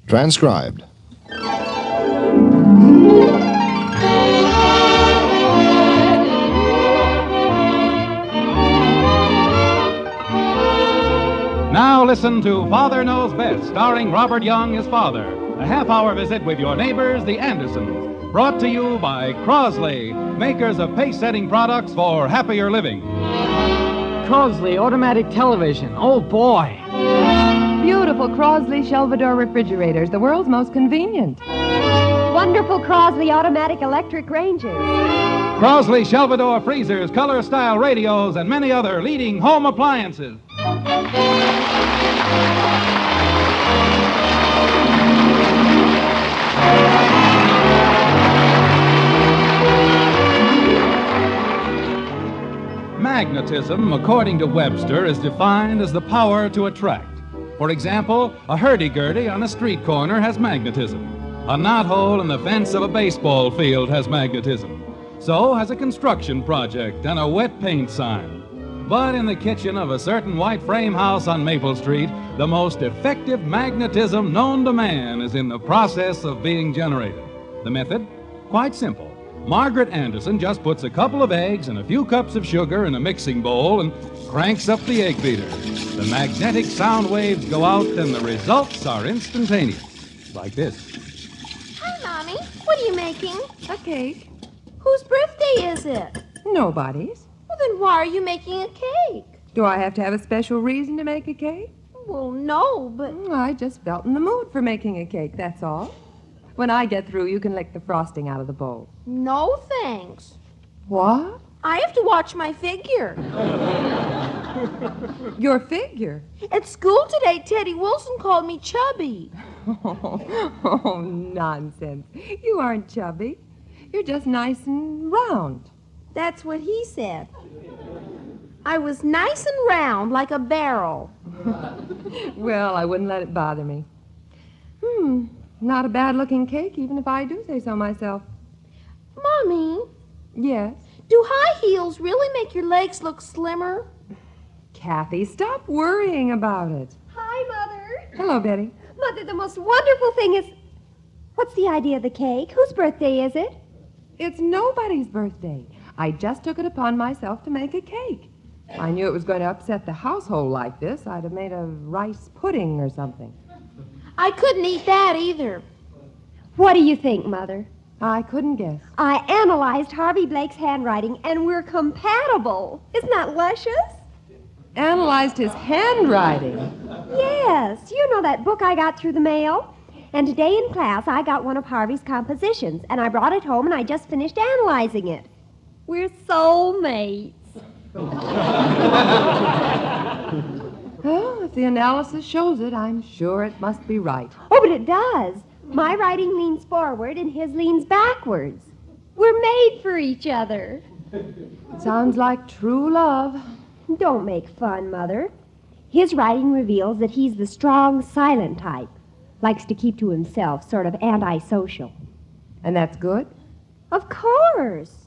Transcribed. Now listen to Father Knows Best, starring Robert Young as father. A half-hour visit with your neighbors, the Andersons. Brought to you by Crosley, makers of pace-setting products for happier living. Crosley automatic television. Oh, boy. Beautiful Crosley Shelvador refrigerators, the world's most convenient. Wonderful Crosley automatic electric ranges. Crosley Shelvador freezers, color-style radios, and many other leading home appliances. Magnetism, according to Webster, is defined as the power to attract. For example, a hurdy-gurdy on a street corner has magnetism. A knothole in the fence of a baseball field has magnetism. So has a construction project and a wet paint sign. But in the kitchen of a certain white frame house on Maple Street, the most effective magnetism known to man is in the process of being generated. The method? Quite simple. Margaret Anderson just puts a couple of eggs and a few cups of sugar in a mixing bowl and cranks up the egg beater. The magnetic sound waves go out and the results are instantaneous. Like this. Hi, Mommy. What are you making? A cake. Whose birthday is it? Nobody's. Well, then why are you making a cake? Do I have to have a special reason to make a cake? Well, no, but... I just felt in the mood for making a cake, that's all. When I get through, you can lick the frosting out of the bowl. No, thanks. What? I have to watch my figure. Your figure? At school today, Teddy Wilson called me chubby. Oh, nonsense. You aren't chubby. You're just nice and round. That's what he said. I was nice and round like a barrel. Well, I wouldn't let it bother me. Not a bad-looking cake, even if I do say so myself. Mommy, Yes? do high heels really make your legs look slimmer? Kathy, stop worrying about it. Hi, Mother. Hello, Betty. Mother, the most wonderful thing is... What's the idea of the cake? Whose birthday is it? It's nobody's birthday. I just took it upon myself to make a cake. I knew it was going to upset the household like this. I'd have made a rice pudding or something. I couldn't eat that either. What do you think, Mother? I couldn't guess. I analyzed Harvey Blake's handwriting, and we're compatible. Isn't that luscious? Analyzed his handwriting. Yes. You know that book I got through the mail? And today in class, I got one of Harvey's compositions, and I brought it home, and I just finished analyzing it. We're soulmates. Well, if the analysis shows it, I'm sure it must be right. Oh, but it does. My writing leans forward, and his leans backwards. We're made for each other. Sounds like true love. Don't make fun, Mother. His writing reveals that he's the strong, silent type. Likes to keep to himself, sort of antisocial. And that's good? Of course.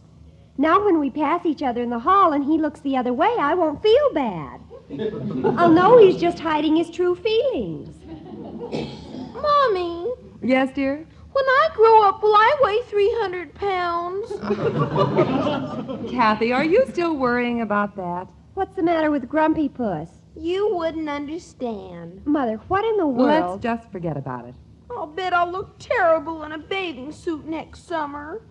Now when we pass each other in the hall and he looks the other way, I won't feel bad. I'll know he's just hiding his true feelings. Mommy, Yes, dear? when I grow up, will I weigh 300 pounds? Kathy, are you still worrying about that? What's the matter with Grumpy Puss? You wouldn't understand. Mother, what in the world? Let's just forget about it. I'll bet I'll look terrible in a bathing suit next summer.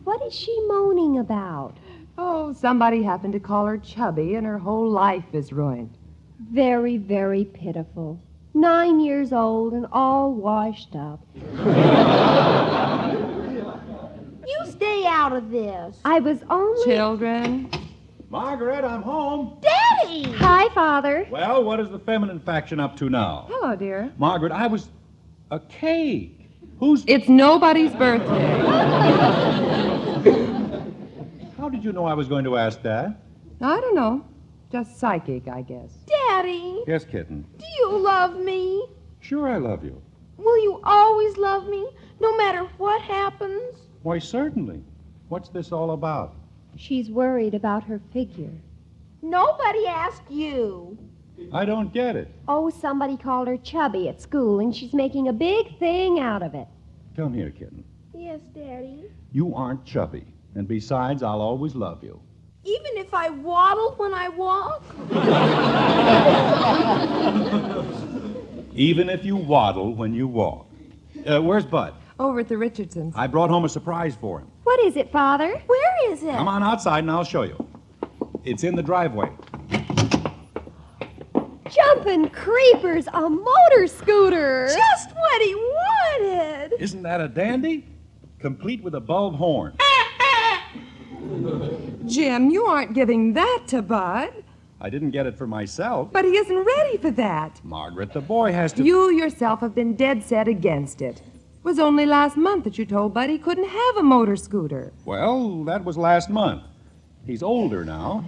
What is she moaning about? Oh, somebody happened to call her chubby, and her whole life is ruined. Very, very pitiful. 9 years old and all washed up. You stay out of this. I was only... Children. Margaret, I'm home. Daddy! Hi, Father. Well, what is the feminine faction up to now? Hello, dear. Margaret, I was... A cake. Who's... It's nobody's birthday. How did you know I was going to ask that? I don't know. Just psychic, I guess. Daddy, Yes, kitten. do you love me? Sure, I love you. Will you always love me, no matter what happens? Why, certainly. What's this all about? She's worried about her figure. Nobody asked you. I don't get it. Oh, somebody called her chubby at school, and she's making a big thing out of it. Come here, kitten. Yes, Daddy. You aren't chubby. And besides, I'll always love you. Even if I waddle when I walk? Even if you waddle when you walk. Where's Bud? Over at the Richardsons. I brought home a surprise for him. What is it, Father? Where is it? Come on outside and I'll show you. It's in the driveway. Jumping creepers, a motor scooter. Just what he wanted. Isn't that a dandy? Complete with a bulb horn. Jim, you aren't giving that to Bud. I didn't get it for myself. But he isn't ready for that. Margaret, the boy has to... You yourself have been dead set against it. It was only last month that you told Bud he couldn't have a motor scooter. Well, that was last month. He's older now.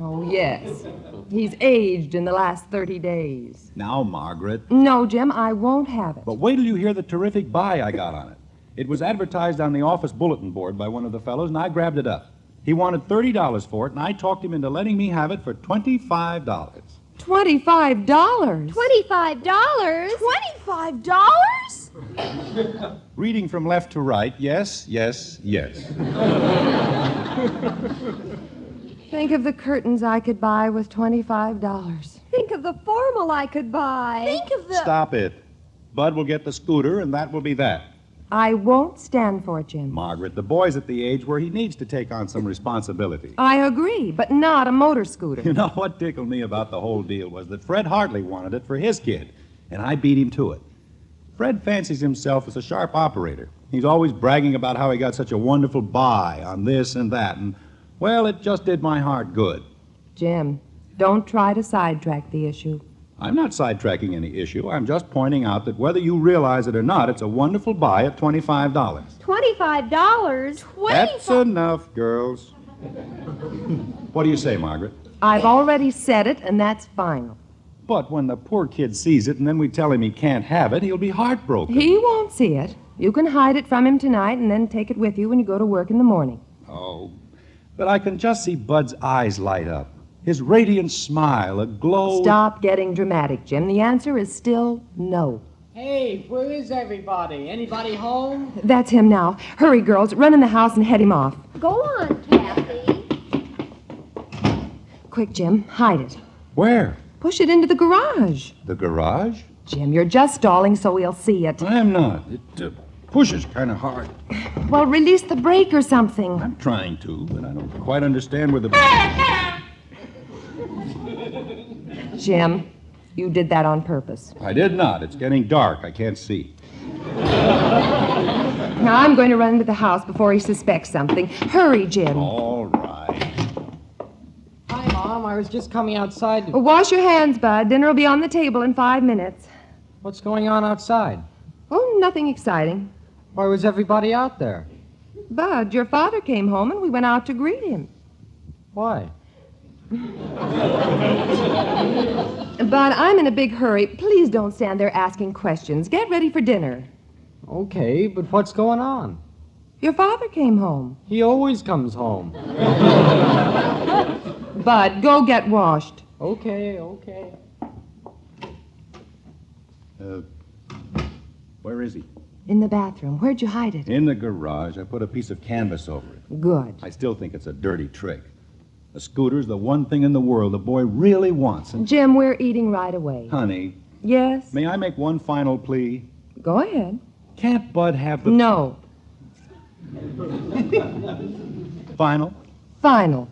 Oh, yes. He's aged in the last 30 days. Now, Margaret. No, Jim, I won't have it. But wait till you hear the terrific buy I got on it. It was advertised on the office bulletin board by one of the fellows, and I grabbed it up. He wanted $30 for it, and I talked him into letting me have it for $25. $25? $25? $25? Reading from left to right, yes, yes, yes. Think of the curtains I could buy with $25. Think of the formal I could buy. Think of the... Stop it. Bud will get the scooter, and that will be that. I won't stand for it, Jim. Margaret, the boy's at the age where he needs to take on some responsibility. I agree, but not a motor scooter. You know what tickled me about the whole deal was that Fred Hartley wanted it for his kid, and I beat him to it. Fred fancies himself as a sharp operator. He's always bragging about how he got such a wonderful buy on this and that, and, well, it just did my heart good. Jim, don't try to sidetrack the issue. I'm not sidetracking any issue. I'm just pointing out that whether you realize it or not, it's a wonderful buy at $25. $25? That's enough, girls. What do you say, Margaret? I've already said it, and that's final. But when the poor kid sees it and then we tell him he can't have it, he'll be heartbroken. He won't see it. You can hide it from him tonight and then take it with you when you go to work in the morning. Oh, but I can just see Bud's eyes light up. His radiant smile, a glow... Stop getting dramatic, Jim. The answer is still no. Hey, where is everybody? Anybody home? That's him now. Hurry, girls. Run in the house and head him off. Go on, Kathy. Quick, Jim. Hide it. Where? Push it into the garage. The garage? Jim, you're just stalling so we'll see it. I'm not. It pushes kind of hard. Well, release the brake or something. I'm trying to, but I don't quite understand where the... Jim, you did that on purpose. I did not. It's getting dark. I can't see. Now, I'm going to run into the house before he suspects something. Hurry, Jim. All right. Hi, Mom. I was just coming outside to... Well, wash your hands, Bud. Dinner will be on the table in 5 minutes. What's going on outside? Oh, nothing exciting. Why was everybody out there? Bud, your father came home and we went out to greet him. Why? Bud, I'm in a big hurry. Please don't stand there asking questions. Get ready for dinner. Okay, but what's going on? Your father came home. He always comes home. Bud, go get washed. Okay. Where is he? In the bathroom. Where'd you hide it? In the garage. I put a piece of canvas over it. Good. I still think it's a dirty trick. A scooter's the one thing in the world the boy really wants. And, Jim, we're eating right away. honey, Yes? may I make one final plea? Go ahead. Can't Bud have the... No. Final? Final.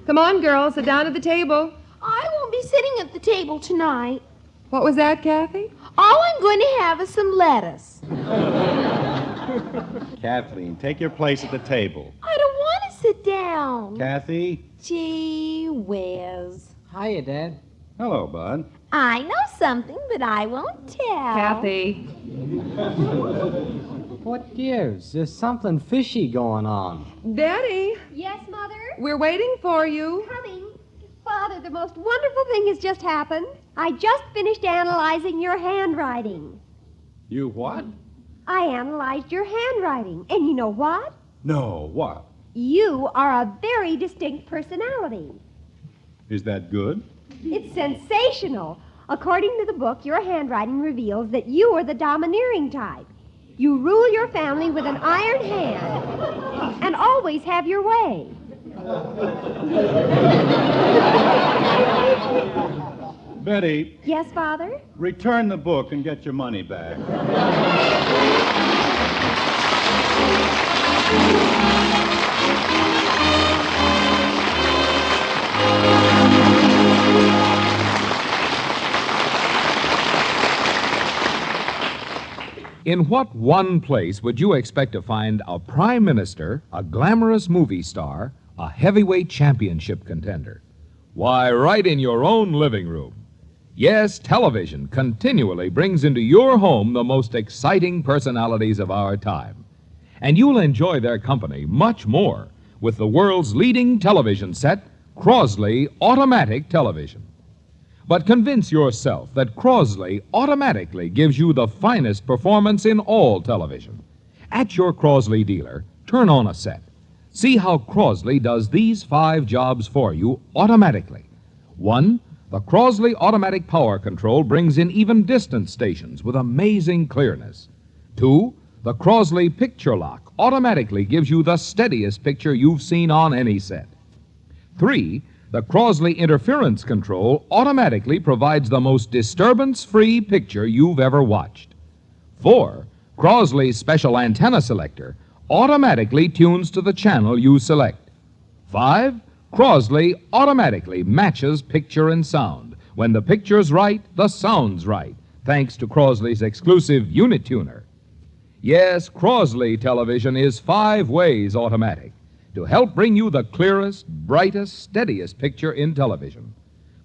Come on, girls. Sit down at the table. I won't be sitting at the table tonight. What was that, Kathy? All I'm going to have is some lettuce. Kathleen, take your place at the table. I don't want to sit down. Kathy? Gee whiz. Hiya, Dad. Hello, Bud. I know something, but I won't tell. Kathy. What gives? There's something fishy going on. Daddy, Yes, Mother? we're waiting for you. Coming. Father, the most wonderful thing has just happened. I just finished analyzing your handwriting. You what? I analyzed your handwriting. And you know what? No, what? You are a very distinct personality. Is that good? It's sensational. According to the book, your handwriting reveals that you are the domineering type. You rule your family with an iron hand and always have your way. Betty. Yes, Father? Return the book and get your money back. In what one place would you expect to find a prime minister, a glamorous movie star, a heavyweight championship contender? Why, right in your own living room. Yes, television continually brings into your home the most exciting personalities of our time. And you'll enjoy their company much more with the world's leading television set, Crosley Automatic Television. But convince yourself that Crosley automatically gives you the finest performance in all television. At your Crosley dealer, turn on a set. See how Crosley does these 5 jobs for you automatically. 1, the Crosley Automatic Power Control brings in even distant stations with amazing clearness. 2, the Crosley Picture Lock automatically gives you the steadiest picture you've seen on any set. 3, the Crosley Interference Control automatically provides the most disturbance-free picture you've ever watched. 4, Crosley's Special Antenna Selector automatically tunes to the channel you select. 5, Crosley automatically matches picture and sound. When the picture's right, the sound's right, thanks to Crosley's exclusive unit tuner. Yes, Crosley Television is 5 ways automatic to help bring you the clearest, brightest, steadiest picture in television.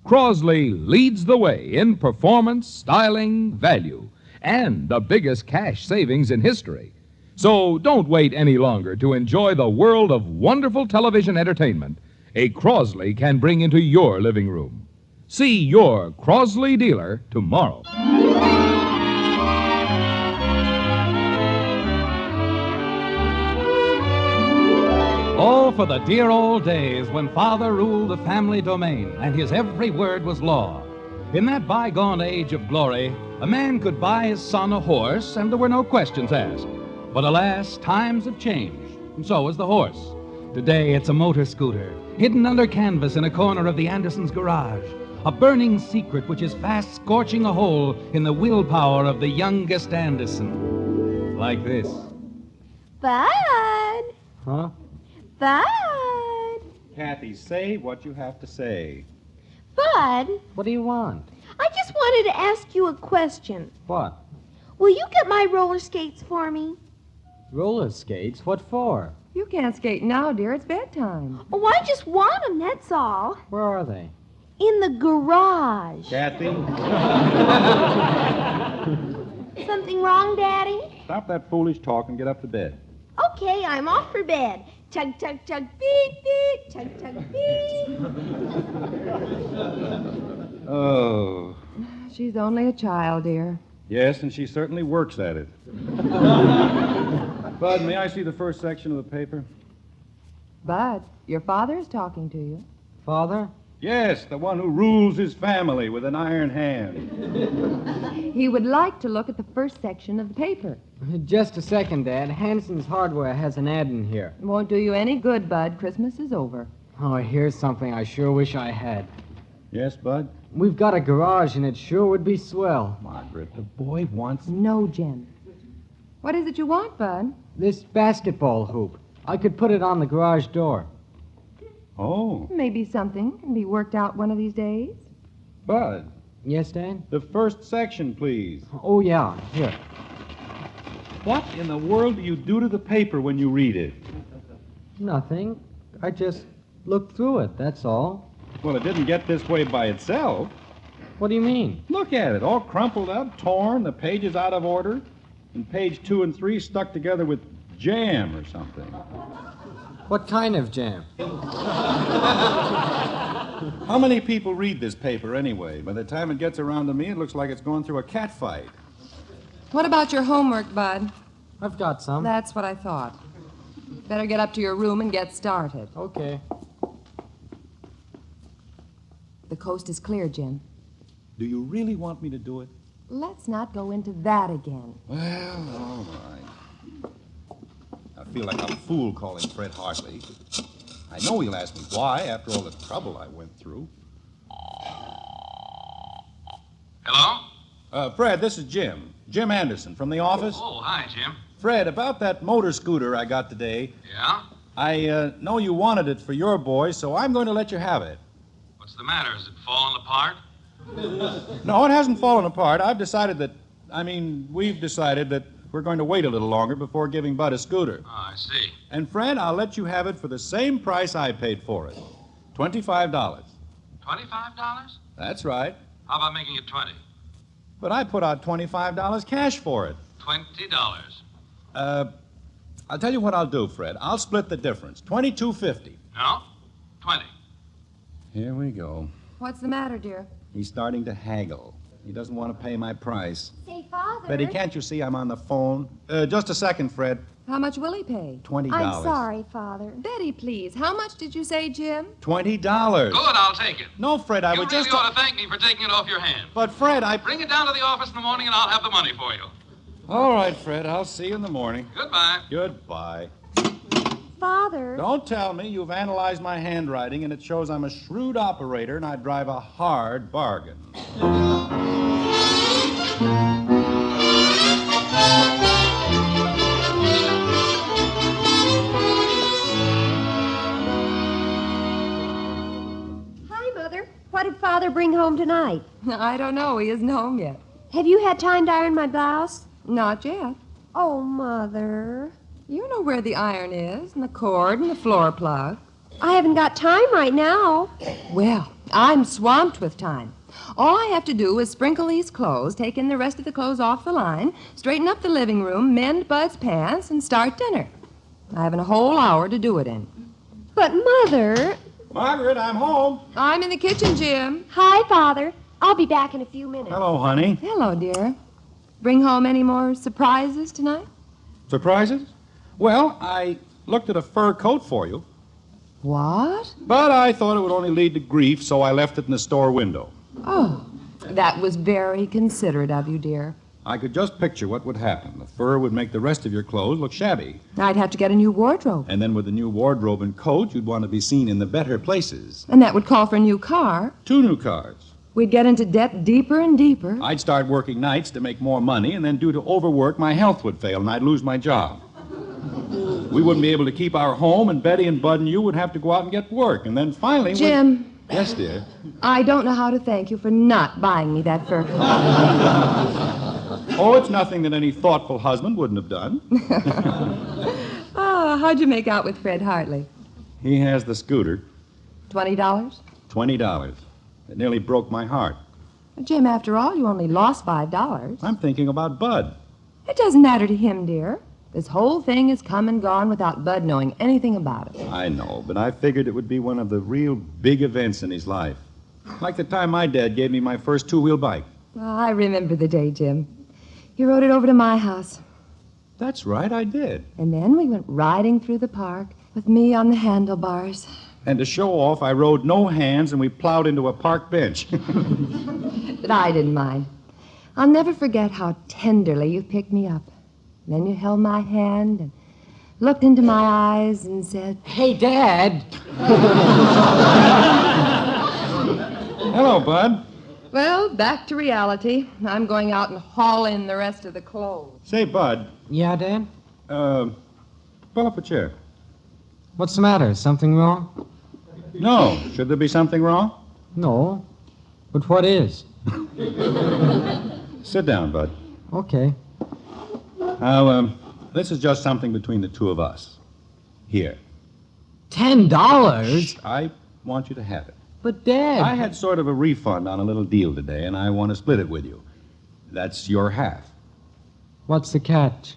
Crosley leads the way in performance, styling, value, and the biggest cash savings in history. So don't wait any longer to enjoy the world of wonderful television entertainment a Crosley can bring into your living room. See your Crosley dealer tomorrow. Oh, for the dear old days when Father ruled the family domain and his every word was law. In that bygone age of glory, a man could buy his son a horse and there were no questions asked. But alas, times have changed, and so has the horse. Today it's a motor scooter, hidden under canvas in a corner of the Andersons' garage. A burning secret which is fast scorching a hole in the willpower of the youngest Anderson. Like this. Bud! Huh? Bud! Kathy, say what you have to say. Bud, What do you want? I just wanted to ask you a question. What? Will you get my roller skates for me? Roller skates? What for? You can't skate now, dear. It's bedtime. Oh, I just want them, that's all. Where are they? In the garage. Kathy, Something wrong, Daddy? stop that foolish talk and get up to bed. Okay, I'm off for bed. Chug, chug, chug, beep, beep. Chug, chug, beep. Oh, She's only a child, dear. yes, and she certainly works at it. Bud, may I see the first section of the paper? Bud, your father is talking to you. Father? Yes, the one who rules his family with an iron hand. He would like to look at the first section of the paper. Just a second, Dad. Hanson's Hardware has an ad in here. It won't do you any good, Bud. Christmas is over. Oh, here's something I sure wish I had. Yes, Bud? We've got a garage, and it sure would be swell. Margaret, the boy wants... No, Jen. What is it you want, Bud? This basketball hoop. I could put it on the garage door. Oh, Maybe something can be worked out one of these days. Bud, Yes, Dad? the first section, please. Oh, yeah. Here. What in the world do you do to the paper when you read it? Nothing. I just looked through it, that's all. Well, it didn't get this way by itself. What do you mean? Look at it, all crumpled up, torn, the pages out of order, and page 2 and 3 stuck together with jam or something. What kind of jam? How many people read this paper anyway? By the time it gets around to me, it looks like it's going through a cat fight. What about your homework, Bud? I've got some. That's what I thought. Better get up to your room and get started. Okay. The coast is clear, Jim. Do you really want me to do it? Let's not go into that again. Well, all right. I feel like a fool calling Fred Hartley. I know he'll ask me why after all the trouble I went through. Hello? Fred, this is Jim. Jim Anderson from the office. Oh, hi, Jim. Fred, about that motor scooter I got today, Yeah? I know you wanted it for your boy, so I'm going to let you have it. What's the matter? Is it falling apart? No, it hasn't fallen apart. We've decided that we're going to wait a little longer before giving Bud a scooter. Oh, I see. And Fred, I'll let you have it for the same price I paid for it. $25. $25? That's right. How about making it 20? But I put out $25 cash for it. $20. I'll tell you what I'll do, Fred. I'll split the difference. $22.50. No? 20. Here we go. What's the matter, dear? He's starting to haggle. He doesn't want to pay my price. Say, Father. Betty, can't you see I'm on the phone? Just a second, Fred. How much will he pay? $20. I'm sorry, Father. Betty, please. How much did you say, Jim? $20. Good, I'll take it. No, Fred, I You would really just... ought to thank me for taking it off your hands. But, Fred, Bring it down to the office in the morning and I'll have the money for you. All right, Fred, I'll see you in the morning. Goodbye. Goodbye. Father. Don't tell me you've analyzed my handwriting and it shows I'm a shrewd operator and I drive a hard bargain. Hi, Mother. What did Father bring home tonight? I don't know. He isn't home yet. Have you had time to iron my blouse? Not yet. Oh, Mother. You know where the iron is, and the cord, and the floor plug. I haven't got time right now. Well, I'm swamped with time. All I have to do is sprinkle these clothes, take in the rest of the clothes off the line, straighten up the living room, mend Bud's pants, and start dinner. I have a whole hour to do it in. But, Mother... Margaret, I'm home. I'm in the kitchen, Jim. Hi, Father. I'll be back in a few minutes. Hello, honey. Hello, dear. Bring home any more surprises tonight? Surprises? Well, I looked at a fur coat for you, What? but I thought it would only lead to grief, so I left it in the store window. Oh, that was very considerate of you, dear. I could just picture what would happen. The fur would make the rest of your clothes look shabby. I'd have to get a new wardrobe. And then with the new wardrobe and coat, you'd want to be seen in the better places. And that would call for a new car. 2 new cars. We'd get into debt deeper and deeper. I'd start working nights to make more money, and then due to overwork, my health would fail, and I'd lose my job. We wouldn't be able to keep our home, and Betty and Bud and you would have to go out and get work. And then finally... Jim. Yes, dear? I don't know how to thank you for not buying me that fur coat. Oh, it's nothing that any thoughtful husband wouldn't have done. Oh, how'd you make out with Fred Hartley? He has the scooter. $20? $20. It nearly broke my heart. Jim, after all, you only lost $5. I'm thinking about Bud. It doesn't matter to him, dear. This whole thing has come and gone without Bud knowing anything about it. I know, but I figured it would be one of the real big events in his life. Like the time my dad gave me my first 2-wheel bike. Oh, I remember the day, Jim. You rode it over to my house. That's right, I did. And then we went riding through the park with me on the handlebars. And to show off, I rode no hands and we plowed into a park bench. But I didn't mind. I'll never forget how tenderly you picked me up. Then you held my hand and looked into my eyes and said, Hey, Dad. Hello, Bud. well, back to reality. I'm going out and haul in the rest of the clothes. Say, Bud, Yeah, Dad? pull up a chair. What's the matter? Something wrong? No. Should there be something wrong? No. But what is? Sit down, Bud. Okay. Now, this is just something between the two of us. Here. $10? I want you to have it. But, Dad... I had sort of a refund on a little deal today, and I want to split it with you. That's your half. What's the catch?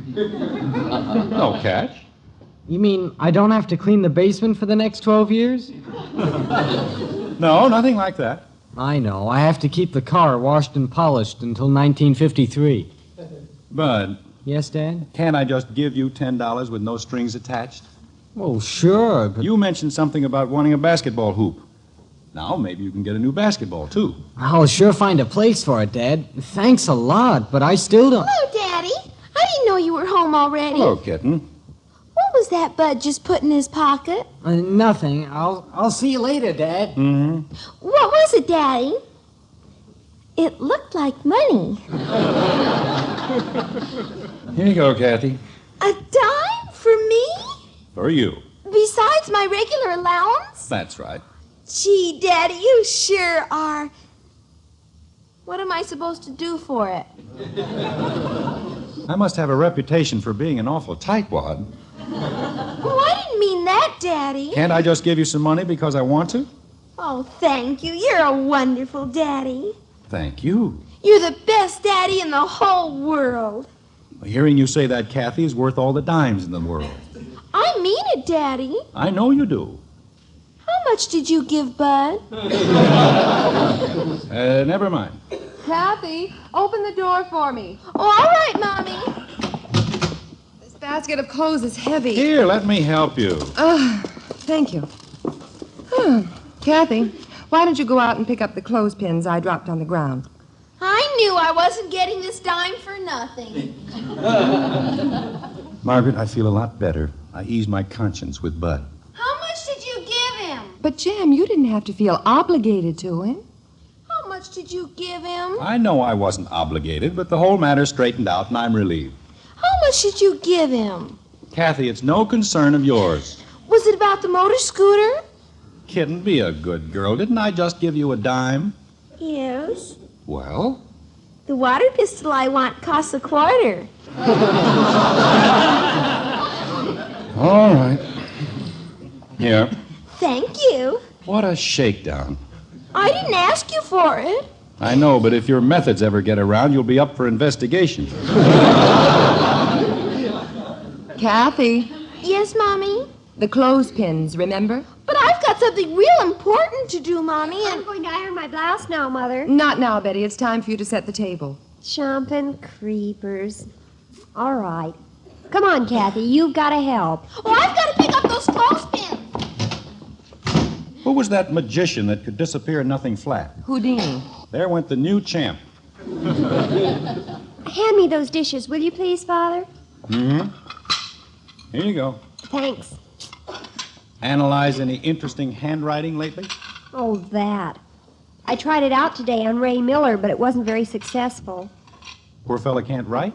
No catch. You mean I don't have to clean the basement for the next 12 years? No, nothing like that. I know. I have to keep the car washed and polished until 1953. Bud, Yes, Dad? can't I just give you $10 with no strings attached? Well, sure, but... You mentioned something about wanting a basketball hoop. Now maybe you can get a new basketball, too. I'll sure find a place for it, Dad. Thanks a lot, but I still don't... Hello, Daddy. I didn't know you were home already. Hello, kitten. What was that Bud just put in his pocket? Nothing. I'll see you later, Dad. Mm-hmm. What was it, Daddy? It looked like money. Here you go, Kathy. A dime for me? For you. Besides my regular allowance? That's right. Gee, Daddy, you sure are. What am I supposed to do for it? I must have a reputation for being an awful tightwad. Oh, I didn't mean that, Daddy. Can't I just give you some money because I want to? Oh, thank you. You're a wonderful Daddy. Thank you. You're the best Daddy in the whole world. Hearing you say that, Kathy, is worth all the dimes in the world. I mean it, Daddy. I know you do. How much did you give Bud? Never mind. Kathy, open the door for me. Oh, all right, Mommy. This basket of clothes is heavy. Here, let me help you. Thank you. Kathy, why don't you go out and pick up the clothespins I dropped on the ground? I knew I wasn't getting this dime for nothing. Margaret, I feel a lot better. I eased my conscience with Bud. How much did you give him? But, Jim, you didn't have to feel obligated to him. How much did you give him? I know I wasn't obligated, but the whole matter straightened out, and I'm relieved. How much did you give him? Kathy, it's no concern of yours. Was it about the motor scooter? Kitten, be a good girl. Didn't I just give you a dime? Yes. Well? The water pistol I want costs $0.25. All right. Here. Thank you. What a shakedown. I didn't ask you for it. I know, but if your methods ever get around, you'll be up for investigation. Kathy, Yes, Mommy? the clothespins, remember? But I've got something real important to do, Mommy, I'm and... going to iron my blouse now, Mother. Not now, Betty. It's time for you to set the table. Jumping creepers. All right. Come on, Kathy. You've got to help. Oh, I've got to pick up those clothespins. Who was that magician that could disappear in nothing flat? Houdini. There went the new champ. Hand me those dishes, will you please, Father? Mm-hmm. Here you go. Thanks. Analyze any interesting handwriting lately? Oh, that. I tried it out today on Ray Miller, but it wasn't very successful. Poor fella can't write?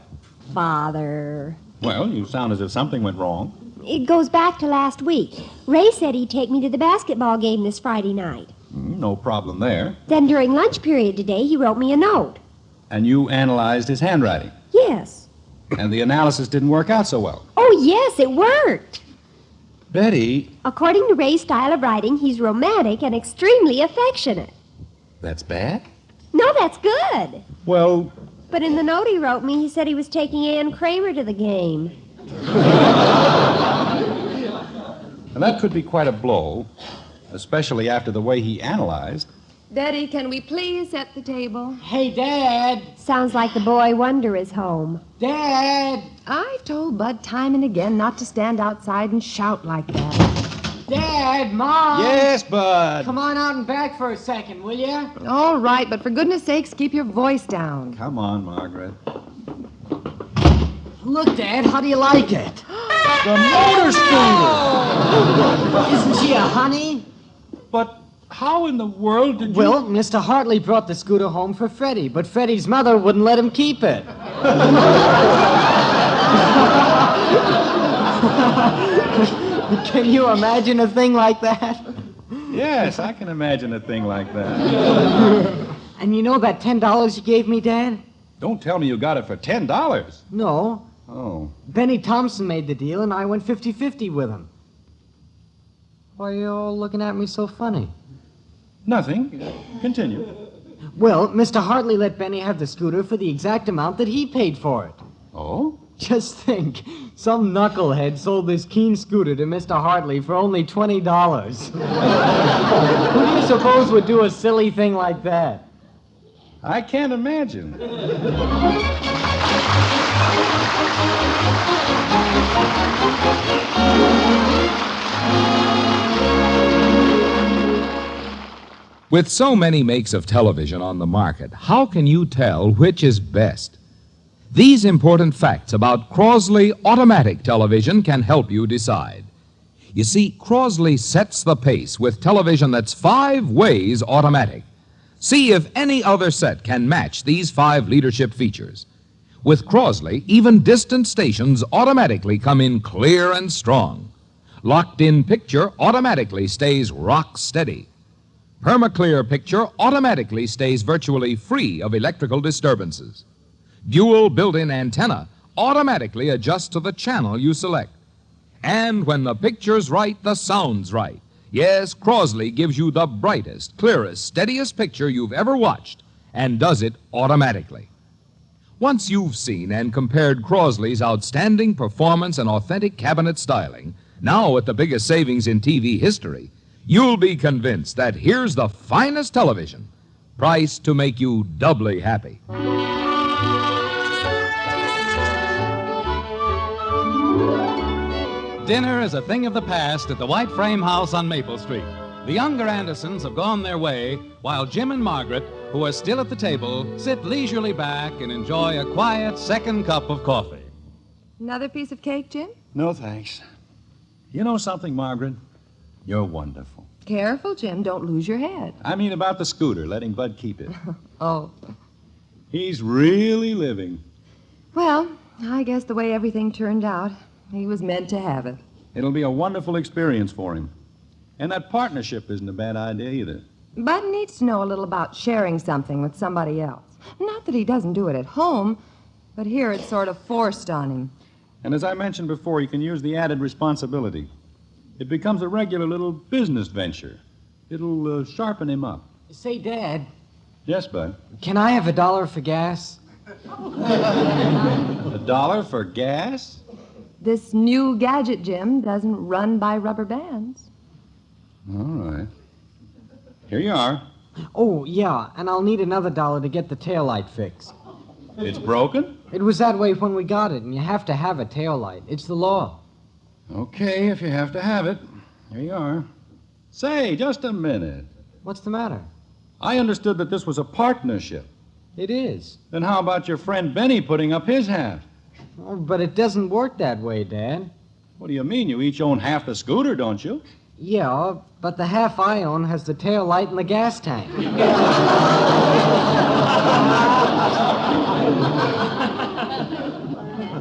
Father. Well, you sound as if something went wrong. It goes back to last week. Ray said he'd take me to the basketball game this Friday night. No problem there. Then during lunch period today, he wrote me a note. And you analyzed his handwriting. Yes. And the analysis didn't work out so well. Oh, yes, it worked. Betty, According to Ray's style of writing, he's romantic and extremely affectionate. that's bad? No, that's good. Well, But in the note he wrote me, he said he was taking Ann Kramer to the game. and that could be quite a blow, especially after the way he analyzed. Betty, can we please set the table? Hey, Dad! Sounds like the boy wonder is home. Dad! I've told Bud time and again not to stand outside and shout like that. Dad! Mom! Yes, Bud. Come on out and back for a second, will you? All right, but for goodness sakes, keep your voice down. Come on, Margaret. Look, Dad, how do you like it? The motor scooter! Isn't she a honey? But how in the world did you... Well, Mr. Hartley brought the scooter home for Freddie, but Freddie's mother wouldn't let him keep it. Can you imagine a thing like that? Yes, I can imagine a thing like that. And you know that $10 you gave me, Dad? Don't tell me you got it for $10. No. Oh. Benny Thompson made the deal, and I went 50-50 with him. Why are you all looking at me so funny? Nothing. Continue. Well, Mr. Hartley let Benny have the scooter for the exact amount that he paid for it. Oh? Just think, some knucklehead sold this keen scooter to Mr. Hartley for only $20. Who do you suppose would do a silly thing like that? I can't imagine. With so many makes of television on the market, how can you tell which is best? These important facts about Crosley automatic television can help you decide. You see, Crosley sets the pace with television that's 5 ways automatic. See if any other set can match these 5 leadership features. With Crosley, even distant stations automatically come in clear and strong. Locked-in picture automatically stays rock steady. Permaclear picture automatically stays virtually free of electrical disturbances. Dual built-in antenna automatically adjusts to the channel you select. And when the picture's right, the sound's right. Yes, Crosley gives you the brightest, clearest, steadiest picture you've ever watched, and does it automatically. Once you've seen and compared Crosley's outstanding performance and authentic cabinet styling, now at the biggest savings in TV history, you'll be convinced that here's the finest television, priced to make you doubly happy. Dinner is a thing of the past at the White Frame House on Maple Street. The younger Andersons have gone their way, while Jim and Margaret, who are still at the table, sit leisurely back and enjoy a quiet second cup of coffee. Another piece of cake, Jim? No, thanks. You know something, Margaret? You're wonderful. Careful, Jim. Don't lose your head. I mean about the scooter, letting Bud keep it. Oh. He's really living. Well, I guess the way everything turned out, he was meant to have it. It'll be a wonderful experience for him. And that partnership isn't a bad idea either. Bud needs to know a little about sharing something with somebody else. Not that he doesn't do it at home, but here it's sort of forced on him. And as I mentioned before, you can use the added responsibility. It becomes a regular little business venture. It'll sharpen him up. Say, Dad, Yes, Bud. can I have $1 for gas? $1 for gas? This new gadget, Jim, doesn't run by rubber bands. All right. Here you are. Oh, yeah, and I'll need another $1 to get the taillight fixed. It's broken? It was that way when we got it, and you have to have a taillight. It's the law. Okay, if you have to have it. Here you are. Say, just a minute. What's the matter? I understood that this was a partnership. It is. Then how about your friend Benny putting up his half? Oh, but it doesn't work that way, Dad. What do you mean? You each own half the scooter, don't you? Yeah, but the half I own has the tail light and the gas tank.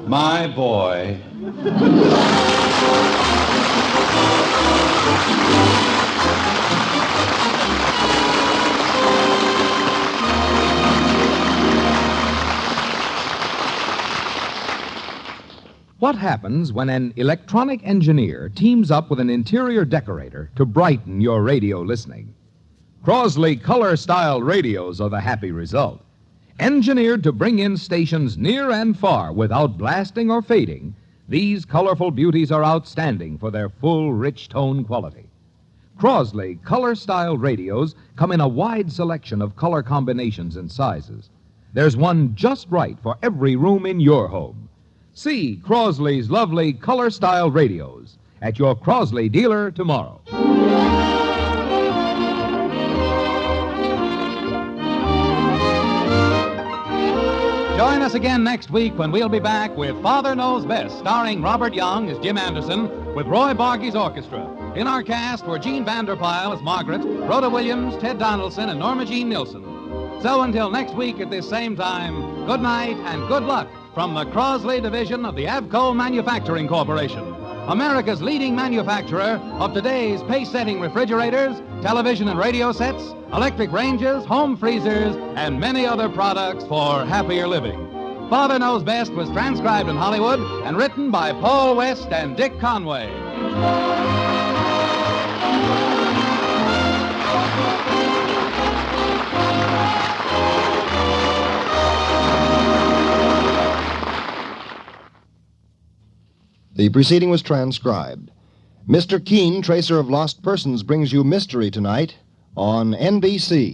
My boy. What happens when an electronic engineer teams up with an interior decorator to brighten your radio listening? Crosley color-style radios are the happy result. Engineered to bring in stations near and far without blasting or fading, these colorful beauties are outstanding for their full, rich tone quality. Crosley color-style radios come in a wide selection of color combinations and sizes. There's one just right for every room in your home. See Crosley's lovely color-style radios at your Crosley dealer tomorrow. Join us again next week when we'll be back with Father Knows Best, starring Robert Young as Jim Anderson with Roy Bargy's orchestra. In our cast were Jean Vander Pyl as Margaret, Rhoda Williams, Ted Donaldson, and Norma Jean Nilsson. So until next week at this same time, good night and good luck from the Crosley division of the Avco Manufacturing Corporation, America's leading manufacturer of today's pace-setting refrigerators, television and radio sets, electric ranges, home freezers, and many other products for happier living. Father Knows Best was transcribed in Hollywood and written by Paul West and Dick Conway. The proceeding was transcribed. Mr. Keene, Tracer of Lost Persons, brings you Mystery tonight on NBC.